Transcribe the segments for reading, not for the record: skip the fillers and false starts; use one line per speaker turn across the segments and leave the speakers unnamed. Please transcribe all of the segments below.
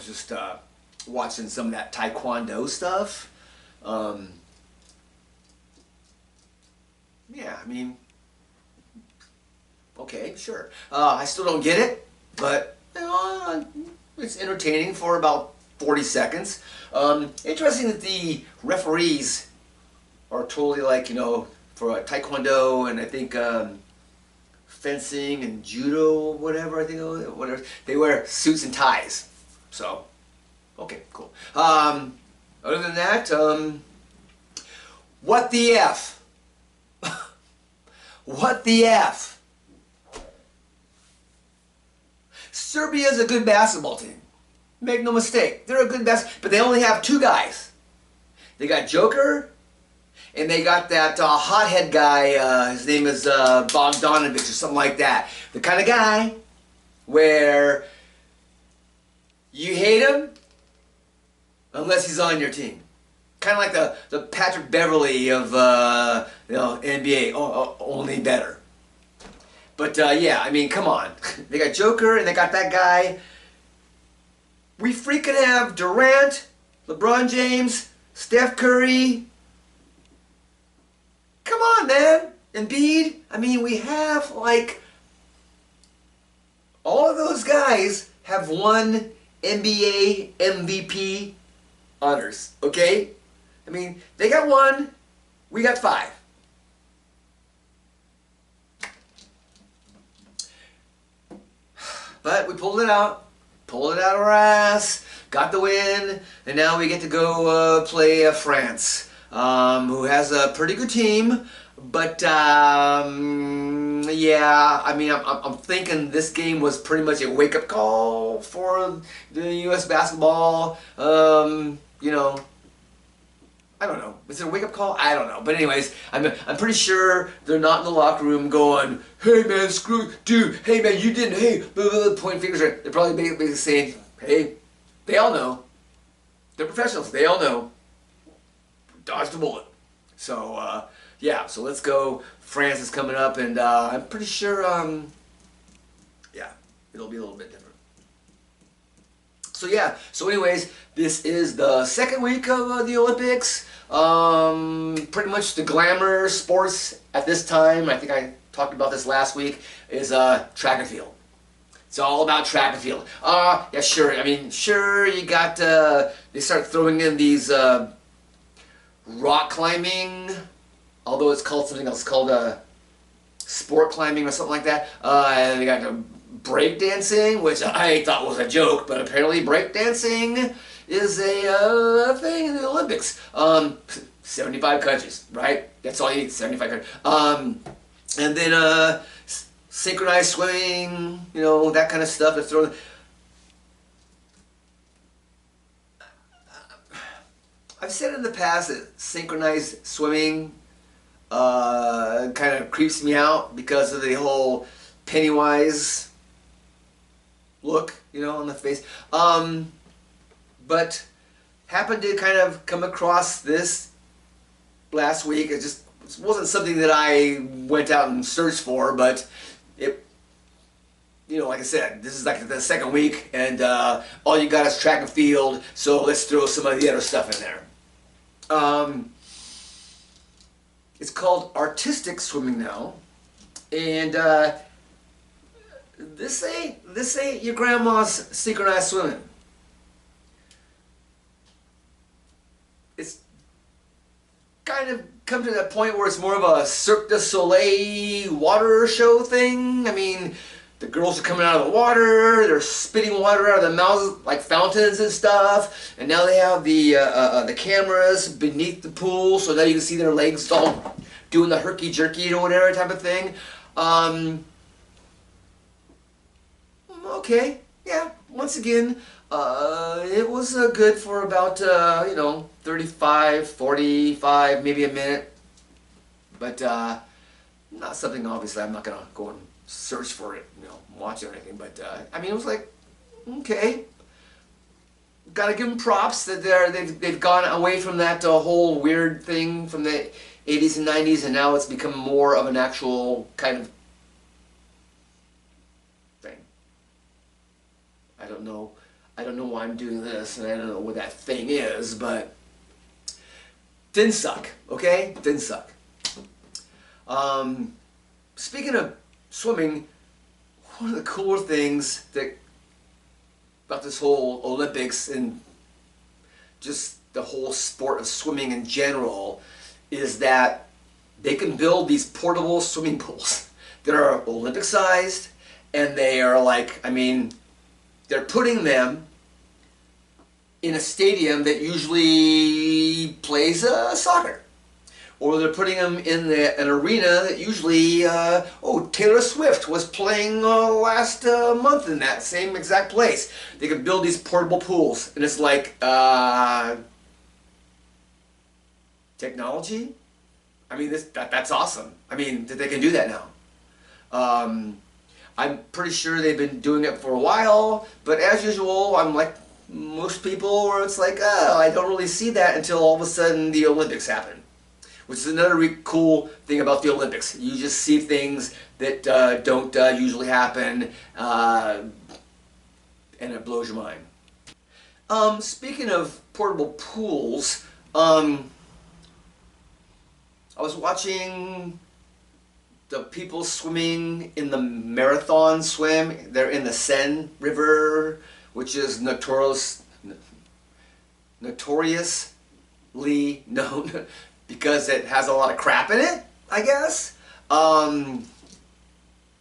was just watching some of that Taekwondo stuff. Yeah, I mean, okay, sure. I still don't get it, but you know, it's entertaining for about 40 seconds. Interesting that the referees are totally like, you know, for Taekwondo and I think fencing and judo, whatever, I think, whatever, they wear suits and ties. So, okay, cool. Other than that, what the F? What the F? Serbia's a good basketball team. Make no mistake. They're a good basketball, but they only have two guys. They got Joker, and they got that hothead guy, his name is Bogdanovich or something like that. The kind of guy where you hate him unless he's on your team. Kind of like the Patrick Beverly of you know, NBA, only better. But yeah, I mean, come on. They got Joker and they got that guy. We freaking have Durant, LeBron James, Steph Curry. Come on, man. Embiid. I mean, we have like all of those guys have won NBA MVP honors. Okay? I mean, they got one, we got five. But we pulled it out of our ass, got the win, and now we get to go play France, who has a pretty good team. But yeah, I mean, I'm thinking this game was pretty much a wake-up call for the U.S. basketball. You know, I don't know. Is it a wake-up call? I don't know. But anyways, I'm pretty sure they're not in the locker room going, "Hey man, screw, dude. Hey man, you didn't. Hey, blah, blah, blah," pointing fingers. They're probably basically saying, "Hey, they all know. They're professionals. They all know. Dodged a bullet." So yeah. So let's go. France is coming up, and I'm pretty sure. Yeah, it'll be a little bit different. So yeah, so anyways, this is the second week of the Olympics. Pretty much the glamour sports at this time, I think I talked about this last week, is track and field. It's all about track and field. Yeah, sure, I mean, sure, you got, they start throwing in these rock climbing, although it's called something else, called sport climbing or something like that. And they got breakdancing, which I thought was a joke, but apparently breakdancing is a thing in the Olympics. 75 countries, right? That's all you need, 75 countries. And then synchronized swimming, you know, that kind of stuff. That's thrown. I've said in the past that synchronized swimming kind of creeps me out because of the whole Pennywise look, you know, on the face. But happened to kind of come across this last week. It just wasn't something that I went out and searched for, but it, you know, like I said, this is like the second week, and all you got is track and field, so let's throw some of the other stuff in there. It's called artistic swimming now, and this ain't your grandma's synchronized swimming. It's kind of come to that point where it's more of a Cirque du Soleil water show thing. I mean, the girls are coming out of the water, they're spitting water out of their mouths like fountains and stuff, and now they have the cameras beneath the pool, so now you can see their legs all doing the herky-jerky or whatever type of thing. Okay, yeah, once again, it was good for about, you know, 35, 45, maybe a minute. But not something, obviously, I'm not going to go and search for it, you know, watch it or anything. But, I mean, it was like, okay. Got to give them props that they've gone away from that whole weird thing from the 80s and 90s, and now it's become more of an actual kind of thing. I don't know. I don't know why I'm doing this, and I don't know what that thing is, but didn't suck, okay? Didn't suck. Speaking of swimming, one of the cooler things about this whole Olympics and just the whole sport of swimming in general is that they can build these portable swimming pools that are Olympic sized, and they are like, I mean, they're putting them in a stadium that usually plays soccer. Or they're putting them in an arena that usually, Taylor Swift was playing last month in that same exact place. They can build these portable pools, and it's like, technology? I mean, that's awesome. I mean, that they can do that now. I'm pretty sure they've been doing it for a while, but as usual, I'm like most people where it's like, oh, I don't really see that until all of a sudden the Olympics happen. Which is another really cool thing about the Olympics. You just see things that don't usually happen, and it blows your mind. Speaking of portable pools, I was watching the people swimming in the marathon swim. They're in the Seine River, which is notoriously known because it has a lot of crap in it, I guess. I'm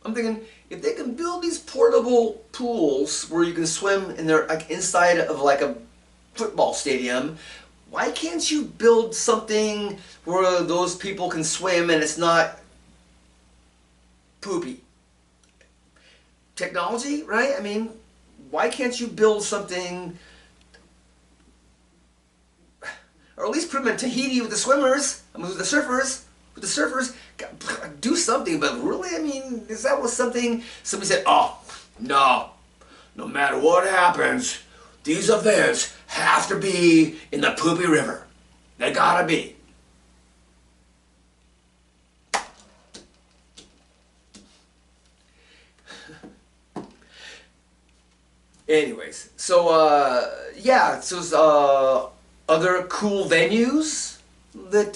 thinking, if they can build these portable pools where you can swim in there, like inside of like a football stadium, why can't you build something where those people can swim and it's not poopy? Technology, right? I mean, why can't you build something, or at least put them in Tahiti with the swimmers, I mean, with the surfers, do something. But really, I mean, is that was something somebody said, oh, no matter what happens, these events have to be in the poopy river. They gotta be. Anyways, so yeah, so other cool venues that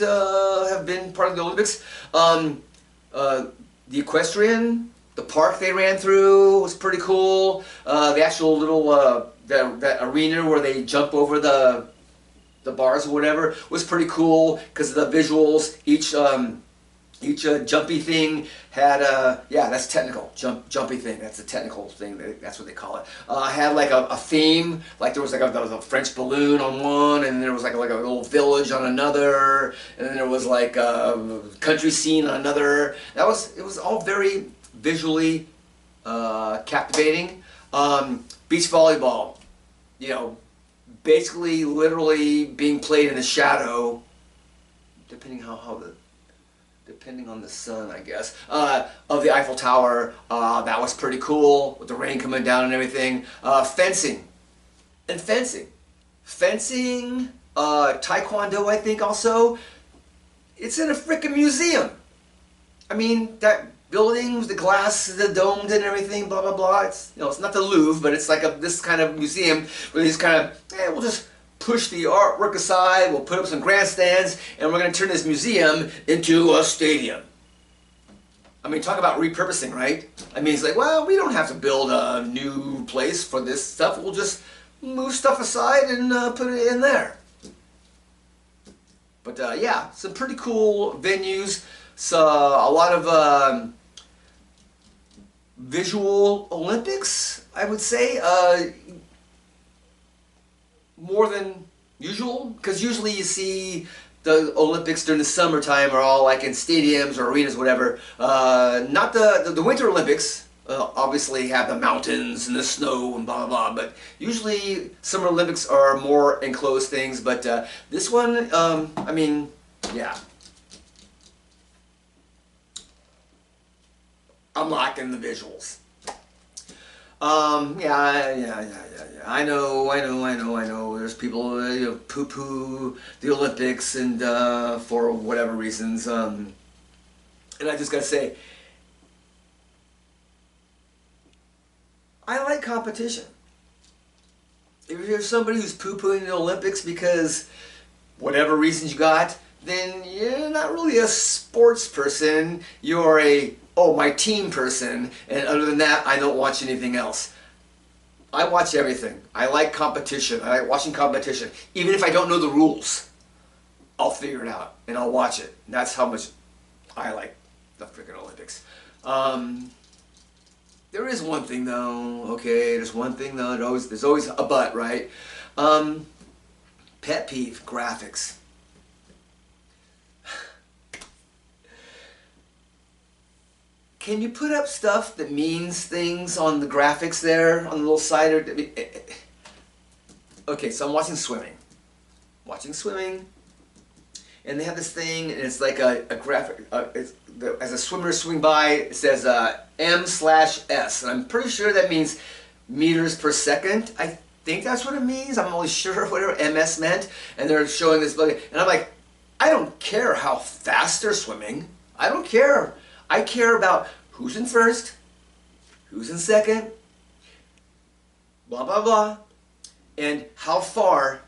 have been part of the Olympics. The equestrian, the park they ran through was pretty cool. The actual little that arena where they jump over the bars or whatever was pretty cool because of the visuals. Each jumpy thing had yeah, that's technical. Jumpy thing, that's a technical thing. That's what they call it. Had like a theme. Like there was like a French balloon on one, and there was like a little village on another, and then there was like a country scene on another. It was all very visually captivating. Beach volleyball, you know, basically literally being played in the shadow, depending on the sun, I guess, of the Eiffel Tower. That was pretty cool, with the rain coming down and everything. Fencing. Taekwondo, I think also. It's in a frickin' museum. I mean, that building with the glass, the domed and everything, blah, blah, blah. It's, you know, it's not the Louvre, but it's like this kind of museum where these kind of, we'll just push the artwork aside, we'll put up some grandstands, and we're going to turn this museum into a stadium. I mean, talk about repurposing, right? I mean, it's like, well, we don't have to build a new place for this stuff. We'll just move stuff aside and put it in there. But yeah, some pretty cool venues. So a lot of visual Olympics, I would say. More than usual, because usually you see the Olympics during the summertime are all like in stadiums or arenas, whatever. Not the Winter Olympics obviously have the mountains and the snow and blah blah blah, but usually Summer Olympics are more enclosed things. But this one, I mean, yeah, I'm liking the visuals. Yeah. I know. There's people poo-poo the Olympics and for whatever reasons. And I just gotta say, I like competition. if you're somebody who's poo-pooing the Olympics because whatever reasons you got, then you're not really a sports person. You're a, oh, my team person, and other than that, I don't watch anything else. I watch everything. I like competition. I like watching competition. Even if I don't know the rules, I'll figure it out and I'll watch it. And that's how much I like the freaking Olympics. There is one thing though, okay, there's one thing though, there's always a but, right? Pet peeve, graphics. Can you put up stuff that means things on the graphics there, on the little side? Okay, so I'm watching swimming. And they have this thing, and it's like a graphic. As a swimmer is swimming by, it says M/S, and I'm pretty sure that means meters per second. I think that's what it means. I'm not really sure whatever MS meant. And they're showing this, and I'm like, I don't care how fast they're swimming. I don't care. I care about who's in first, who's in second, blah blah blah, and how far,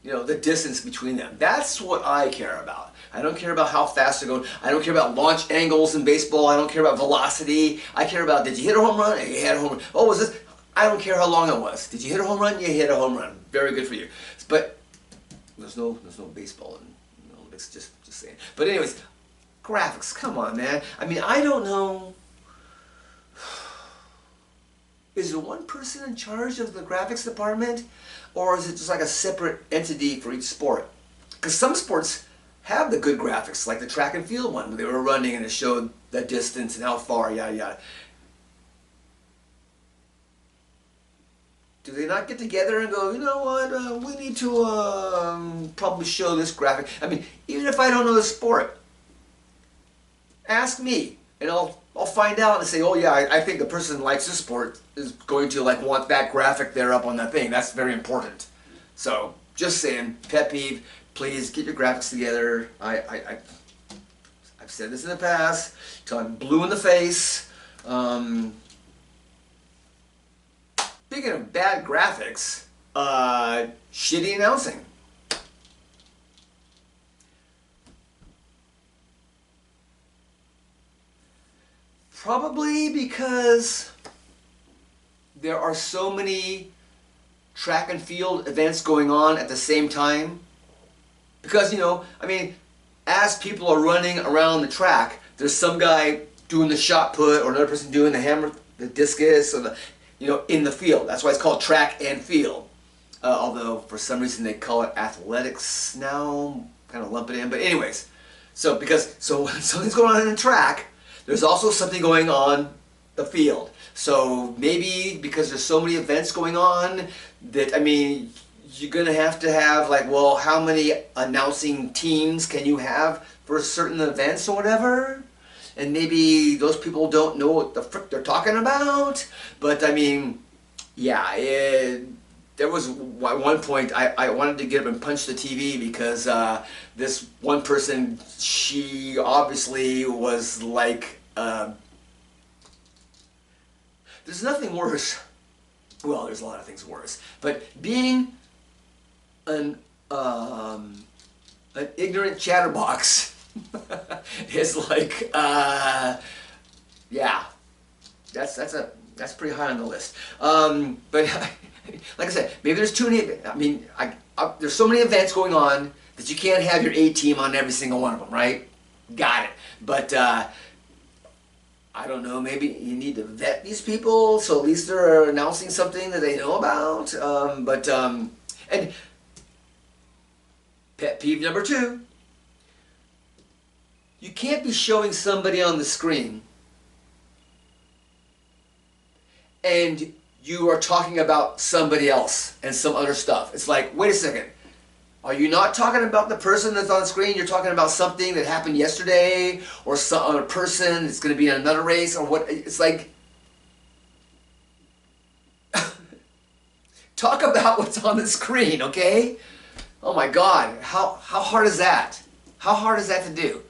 the distance between them. That's what I care about. I don't care about how fast they're going. I don't care about launch angles in baseball. I don't care about velocity. I care about, did you hit a home run? You hit a home run. Oh, was this? I don't care how long it was. Did you hit a home run? You hit a home run. Very good for you. But there's no baseball in the Olympics. Just saying. But anyways, graphics. Come on, man. I mean, I don't know. Is there one person in charge of the graphics department? Or is it just like a separate entity for each sport? Because some sports have the good graphics, like the track and field one, where they were running and it showed the distance and how far, yada yada. Do they not get together and go, you know what, we need to probably show this graphic? I mean, even if I don't know the sport, ask me, and I'll find out and say, oh yeah, I think the person who likes this sport is going to want that graphic there up on that thing. That's very important. So, just saying, pet peeve, please get your graphics together. I've said this in the past, till I'm blue in the face. Speaking of bad graphics, shitty announcing. Probably because there are so many track and field events going on at the same time. Because, I mean, as people are running around the track, there's some guy doing the shot put or another person doing the hammer, the discus, or the, in the field. That's why it's called track and field. Although, for some reason, they call it athletics now. Kind of lump it in. But anyways, so when something's going on in the track, there's also something going on the field. So maybe because there's so many events going on that, I mean, you're going to have well, how many announcing teams can you have for certain events or whatever? And maybe those people don't know what the frick they're talking about. But I mean, yeah, there was at one point I wanted to get up and punch the TV because this one person, she obviously was like, there's nothing worse. Well, there's a lot of things worse, but being an ignorant chatterbox is like, yeah, that's pretty high on the list. But like I said, maybe there's too many. I mean, there's so many events going on that you can't have your A team on every single one of them, right? Got it. But I don't know. Maybe you need to vet these people so at least they're announcing something that they know about. And pet peeve number 2. You can't be showing somebody on the screen and you are talking about somebody else and some other stuff. It's like, wait a second. Are you not talking about the person that's on the screen? You're talking about something that happened yesterday or some other person that's going to be in another race or what? It's like, talk about what's on the screen, okay? Oh my God, how hard is that? How hard is that to do?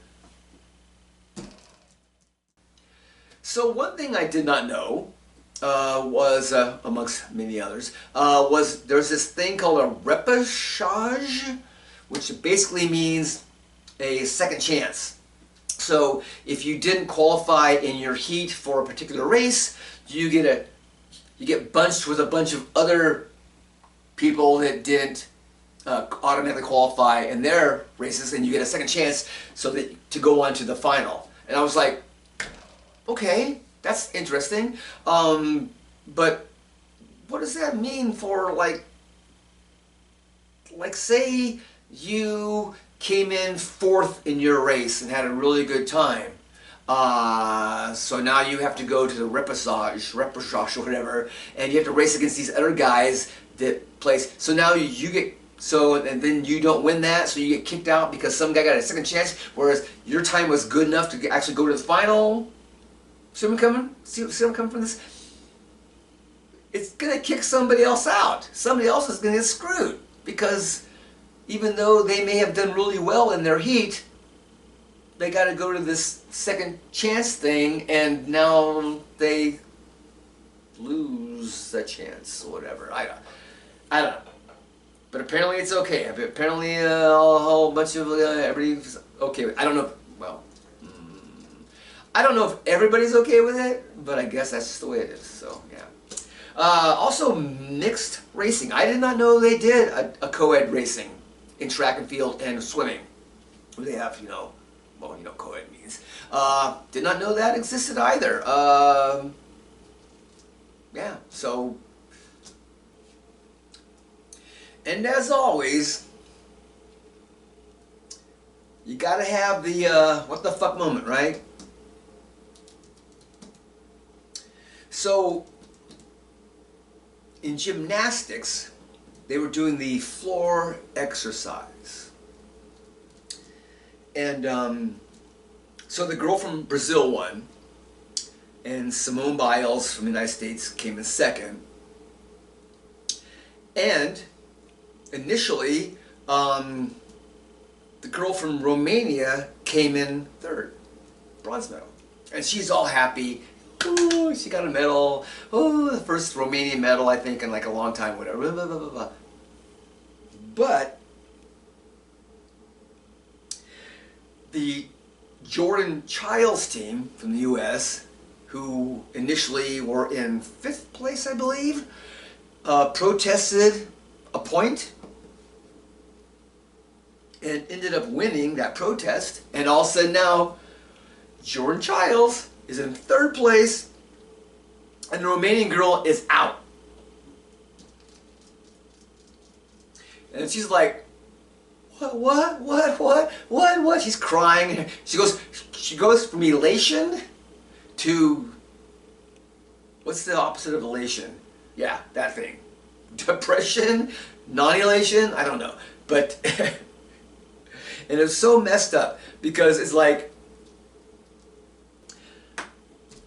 So one thing I did not know was, amongst many others, there's this thing called a repechage, which basically means a second chance. So if you didn't qualify in your heat for a particular race, you get bunched with a bunch of other people that didn't automatically qualify in their races, and you get a second chance to go on to the final. And I was like, okay, that's interesting, but what does that mean for like say you came in 4th in your race and had a really good time. So now you have to go to the repechage or whatever, and you have to race against these other guys that place. So now you get, and then you don't win that, so you get kicked out because some guy got a second chance, whereas your time was good enough to actually go to the final. See where I'm coming? See where I'm coming from this? It's gonna kick somebody else out. Somebody else is gonna get screwed because even though they may have done really well in their heat, they got to go to this second chance thing, and now they lose the chance or whatever. I don't know. But apparently it's okay. Apparently a whole bunch of everybody's okay with it. I don't know. Well, I don't know if everybody's okay with it, but I guess that's just the way it is. So yeah. Also mixed racing. I did not know they did a co-ed racing in track and field and swimming. They have, well, co-ed means. Did not know that existed either. Yeah, so. And as always, you gotta have the what the fuck moment, right? So, in gymnastics, they were doing the floor exercise. And so the girl from Brazil won, and Simone Biles from the United States came in second. And initially, the girl from Romania came in third, bronze medal. And she's all happy. Ooh, she got a medal. Oh, the first Romanian medal, I think, in like a long time, whatever. Blah, blah, blah, blah. But the Jordan Childs team from the U.S., who initially were in 5th place, I believe, protested a point and ended up winning that protest. And all of a sudden now, Jordan Childs is in 3rd place, and the Romanian girl is out. And she's like, what? She's crying. She goes from elation to, what's the opposite of elation? Yeah, that thing. Depression, non-elation, I don't know. But, and it's so messed up because it's like,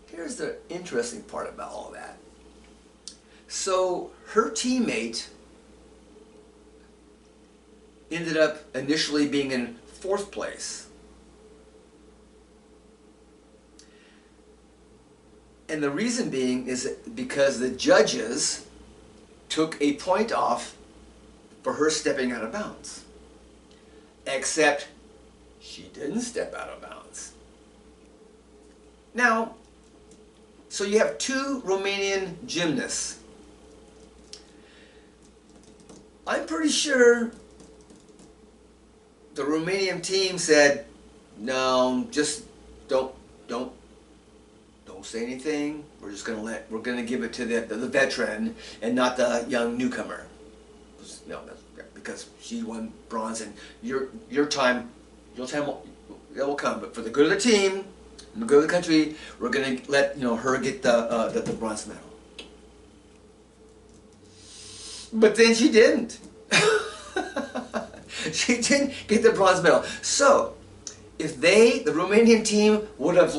here's the interesting part about all that. So her teammate ended up initially being in 4th place. And the reason being is because the judges took a point off for her stepping out of bounds. Except she didn't step out of bounds. Now, so you have 2 Romanian gymnasts. I'm pretty sure the Romanian team said, no, just don't say anything. We're just we're gonna give it to the veteran and not the young newcomer. No, because she won bronze, and your time will come. But for the good of the team, and the good of the country, we're gonna let her get the bronze medal. But then she didn't. She didn't get the bronze medal. So, if the Romanian team would have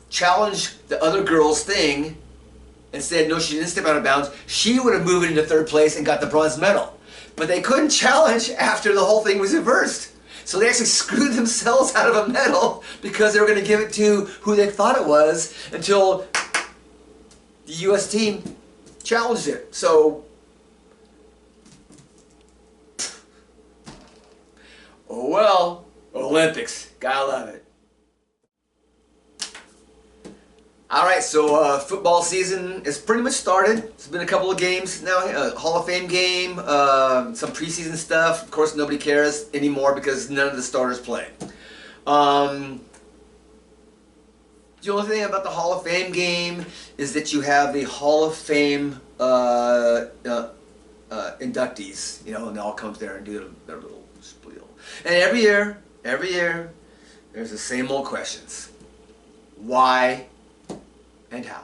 challenged the other girl's thing and said no, she didn't step out of bounds, she would have moved into 3rd place and got the bronze medal. But they couldn't challenge after the whole thing was reversed. So they actually screwed themselves out of a medal because they were going to give it to who they thought it was until the U.S. team challenged it. So, oh well, Olympics, gotta love it. Alright, so football season is pretty much started. It's been a couple of games now, Hall of Fame game, some preseason stuff. Of course, nobody cares anymore because none of the starters play. The only thing about the Hall of Fame game is that you have the Hall of Fame inductees, you know, and they all come there and do their little spiel. And every year, there's the same old questions. Why and how?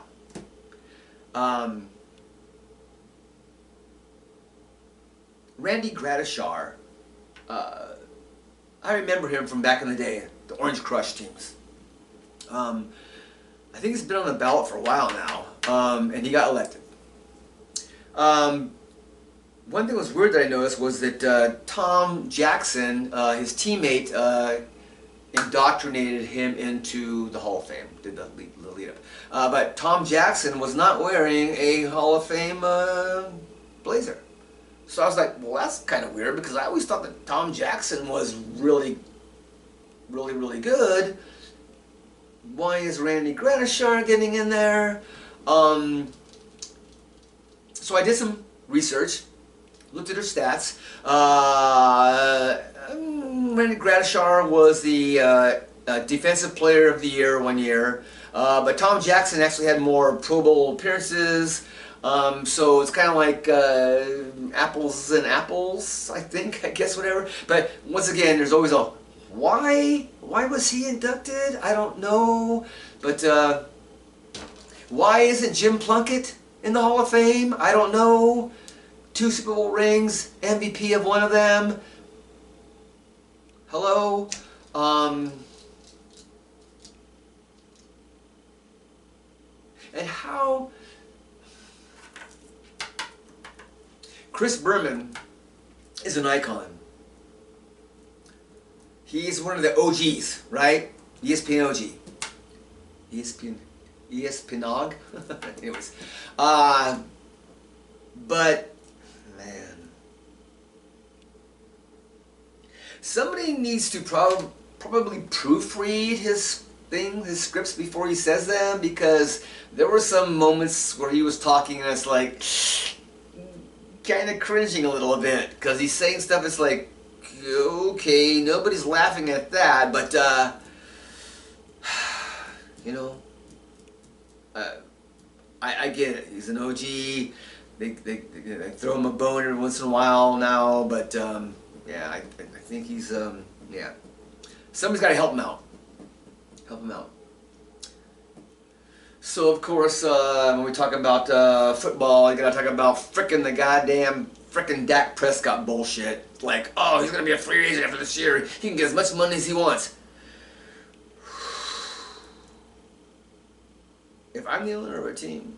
Randy Gradishar, I remember him from back in the day, the Orange Crush teams. I think he's been on the ballot for a while now, and he got elected. One thing that was weird that I noticed was that Tom Jackson, his teammate, indoctrinated him into the Hall of Fame, did the lead up. But Tom Jackson was not wearing a Hall of Fame blazer. So I was like, well, that's kind of weird because I always thought that Tom Jackson was really good. Why is Randy Gradishar getting in there? So I did some research, looked at her stats. Randy Gradishar was the Defensive Player of the Year one year, but Tom Jackson actually had more Pro Bowl appearances. So it's kind of like apples and apples, I guess, whatever. But once again, there's always a why was he inducted? I don't know. But why isn't Jim Plunkett in the Hall of Fame? I don't know. 2 Super Bowl rings, MVP of one of them. Hello? And how... Chris Berman is an icon. He's one of the OGs, right? ESPN OG. ESPNOG? Anyways. But, man. Somebody needs to probably proofread his scripts before he says them, because there were some moments where he was talking and it's like, kind of cringing a little bit, because he's saying stuff that's like, okay, nobody's laughing at that, but, you know, I get it. He's an OG. They throw him a bone every once in a while now, but, yeah, I think he's, yeah. Somebody's got to help him out. Help him out. So, of course, when we talk about football, you got to talk about frickin' the goddamn Dak Prescott bullshit. Like, oh, he's going to be a free agent after this year. He can get as much money as he wants. If I'm the owner of a team,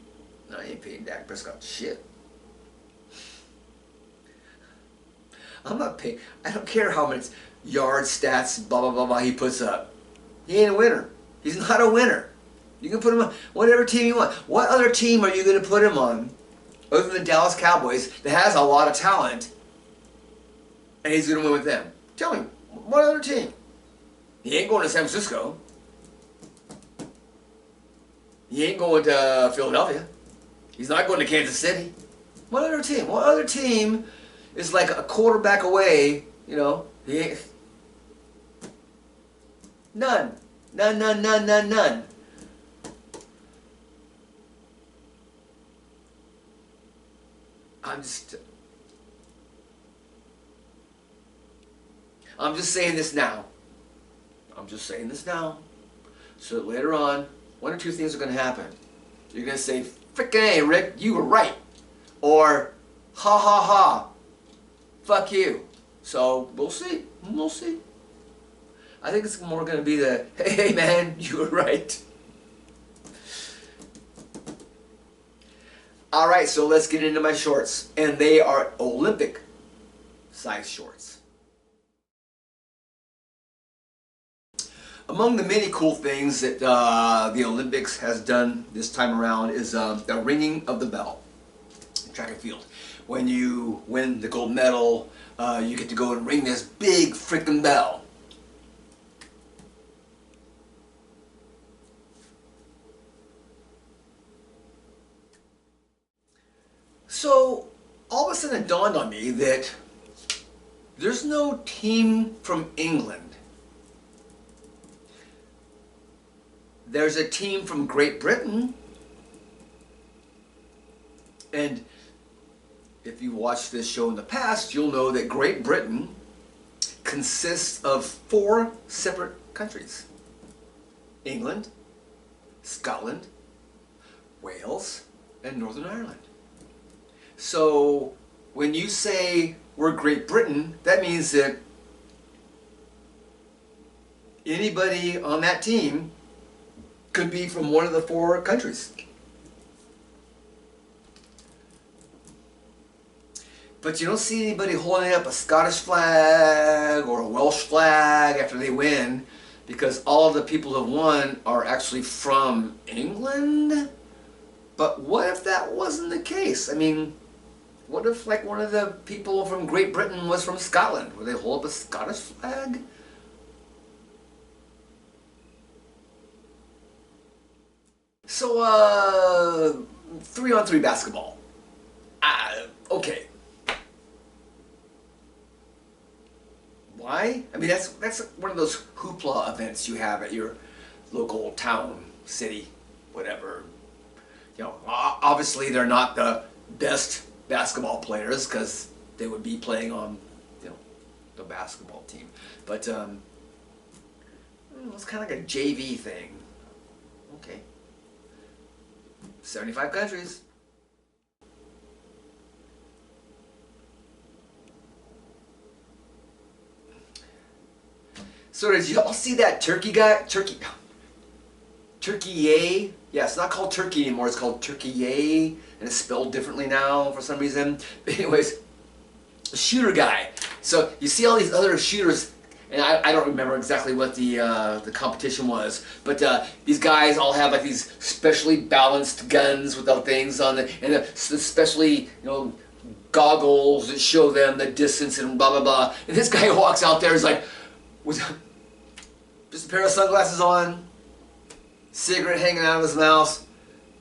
I ain't paying Dak Prescott shit. I'm not paying. I don't care how many yards, stats, blah, blah, blah, blah he puts up. He ain't a winner. He's not a winner. You can put him on whatever team you want. What other team are you going to put him on, other than the Dallas Cowboys, that has a lot of talent, and he's going to win with them? Tell me, what other team? He ain't going to San Francisco. He ain't going to Philadelphia. He's not going to Kansas City. What other team? What other team is like a quarterback away, you know? He ain't. None. None. I'm just saying this now. So that later on, one or two things are going to happen. You're going to say, frickin' A, Rick, you were right. Or, ha ha ha, fuck you. So, we'll see. I think it's more going to be the, hey man, you were right. Alright, so let's get into my shorts. And they are Olympic size shorts. Among the many cool things that the Olympics has done this time around is the ringing of the bell. Track and field. When you win the gold medal, you get to go and ring this big freaking bell. So all of a sudden it dawned on me that there's no team from England. There's a team from Great Britain, and if you watched this show in the past, you'll know that Great Britain consists of 4 separate countries: England, Scotland, Wales, and Northern Ireland. So when you say we're Great Britain, that means that anybody on that team could be from one of the 4 countries. But you don't see anybody holding up a Scottish flag or a Welsh flag after they win, because all of the people who have won are actually from England. But what if that wasn't the case? I mean, what if like one of the people from Great Britain was from Scotland? Would they hold up a Scottish flag? So, 3-on-3 basketball. Okay. Why? I mean, that's one of those hoopla events you have at your local town, city, whatever. You know, obviously they're not the best basketball players because they would be playing on, you know, the basketball team. But it's kind of like a JV thing. Okay. 75 countries. So did you all see that turkey guy? Turkey yay? Yeah, it's not called turkey anymore. It's called turkey yay, and it's spelled differently now for some reason. But anyways, the shooter guy. So you see all these other shooters, and I don't remember exactly what the competition was, but these guys all have like these specially balanced guns with the things on it, and especially, you know, goggles that show them the distance and blah blah blah. And this guy walks out there is like, with just a pair of sunglasses on, cigarette hanging out of his mouth,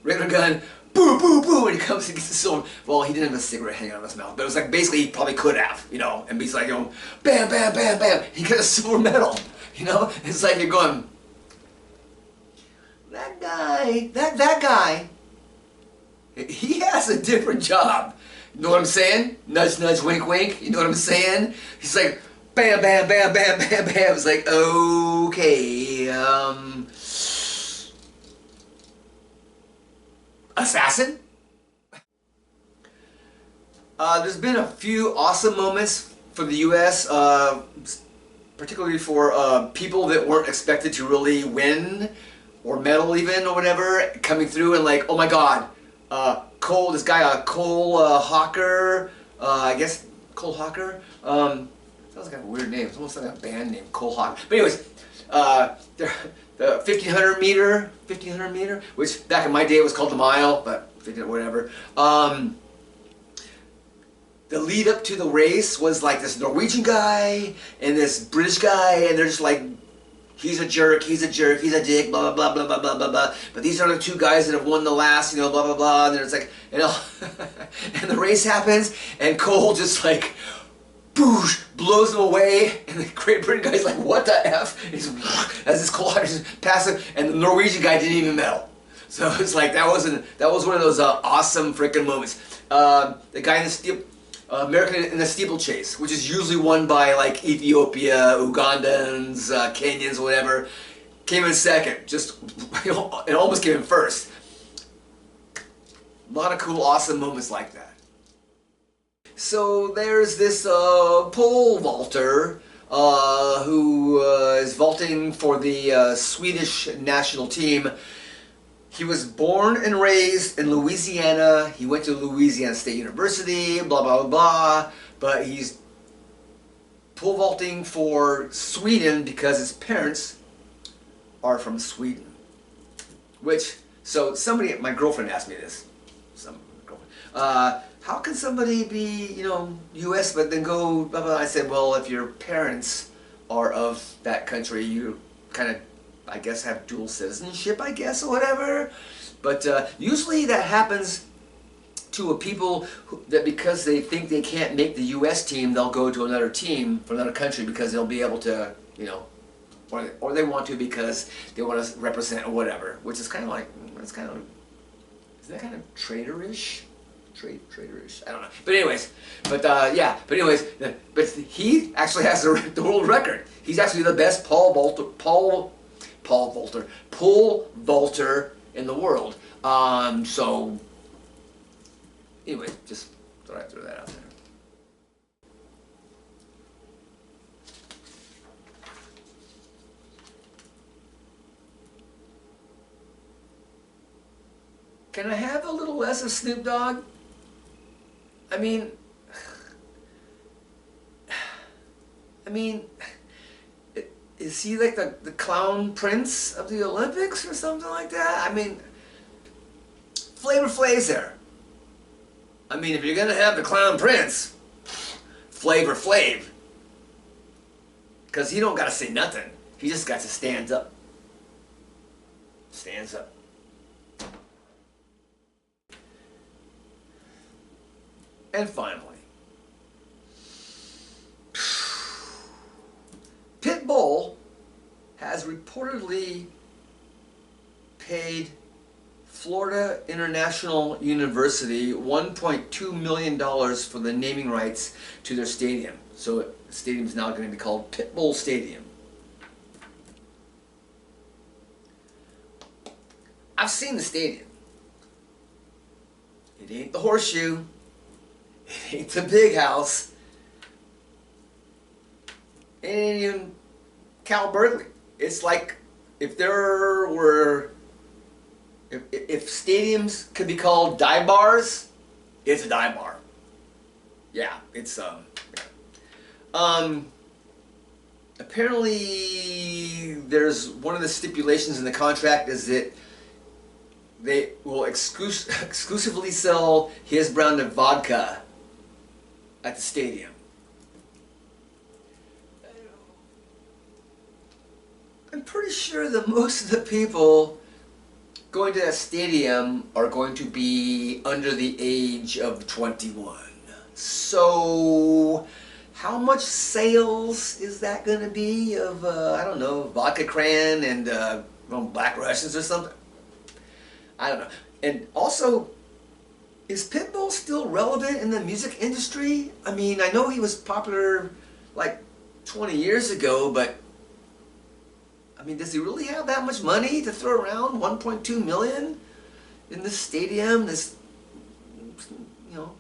regular gun, boo, boo, boo, and he comes and gets the silver. Well, he didn't have a cigarette hanging out of his mouth, but it was like basically he probably could have, you know, and he's like, you know, bam, bam, bam, bam, he got a silver medal, you know. It's like you're going, that guy, he has a different job. You know what I'm saying? Nudge, nudge, wink, wink. You know what I'm saying? He's like, bam, bam, bam, bam, bam, bam. It's like, okay, assassin? There's been a few awesome moments for the U.S., particularly for people that weren't expected to really win or medal even or whatever, coming through and like, oh my God, Cole, this guy, Cole Hawker, I guess Cole Hawker. Sounds like a weird name. It's almost like a band name, Cole Hawker. But anyways, the 1500 meter, which back in my day was called the mile, but whatever. The lead up to the race was like this Norwegian guy and this British guy, and they're just like, he's a jerk, he's a jerk, he's a dick, blah blah blah blah blah blah blah. But these are the 2 guys that have won the last, you know, blah blah blah. And then it's like, you know, and the race happens, and Cole just like, boosh, blows him away, and the Great Britain guy's like, what the F? And he's, as this Cole Hawker just passes, and the Norwegian guy didn't even medal. So it's like, that was one of those awesome freaking moments. The guy in the American in the steeplechase, which is usually won by like Ethiopia, Ugandans, Kenyans, whatever, came in second. Just, you know, it almost came in first. A lot of cool, awesome moments like that. So there's this pole vaulter who is vaulting for the Swedish national team. He was born and raised in Louisiana. He went to Louisiana State University, blah, blah, blah, blah. But he's pole vaulting for Sweden because his parents are from Sweden. Which, so somebody, my girlfriend asked me this. How can somebody be, you know, U.S. but then go, blah, blah. I said, well, if your parents are of that country, you kind of, I guess, have dual citizenship, I guess, or whatever. But usually that happens to a people that because they think they can't make the U.S. team, they'll go to another team from another country because they'll be able to, you know, or they want to because they want to represent or whatever, which is kind of like, it's kind of, is that kind of traitorish? Traitorish, I don't know. But anyways, yeah, but he actually has the world record. He's actually the best pole vaulter in the world. So anyway, just thought I'd throw that out there. Can I have a little less of Snoop Dogg? I mean, is he like the clown prince of the Olympics or something like that? I mean, Flavor Flav's there. I mean, if you're gonna have the clown prince, Flavor Flav, because he don't gotta say nothing. He just got to stand up. Stands up. And finally, Pitbull has reportedly paid Florida International University $1.2 million for the naming rights to their stadium. So the stadium is now going to be called Pitbull Stadium. I've seen the stadium. It ain't the Horseshoe. It ain't the Big House. It ain't even Cal Berkeley. It's like if there were, if stadiums could be called dive bars, it's a dive bar. Yeah, it's apparently there's one of the stipulations in the contract is that they will exclusively sell his brand of vodka at the stadium. I'm pretty sure that most of the people going to that stadium are going to be under the age of 21. So how much sales is that going to be of, I don't know, vodka cran and Black Russians or something? I don't know. And also, is Pitbull still relevant in the music industry? I mean, I know he was popular like 20 years ago, but I mean, does he really have that much money to throw around? 1.2 million in this stadium, this, you know,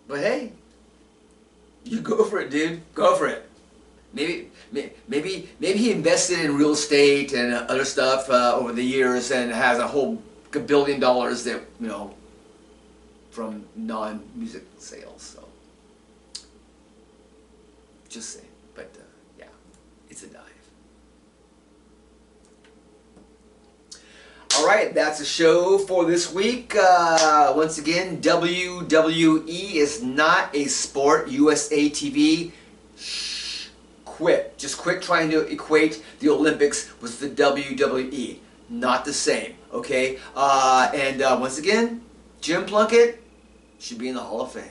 but hey, you go for it, dude. Go for it. Maybe he invested in real estate and other stuff over the years and has a whole $1 billion that, you know, from non-music sales. So just saying, but yeah, it's a dive. All right, that's a show for this week. Once again, WWE is not a sport. USA TV. Quit. Just quit trying to equate the Olympics with the WWE. Not the same, okay? And once again, Jim Plunkett should be in the Hall of Fame.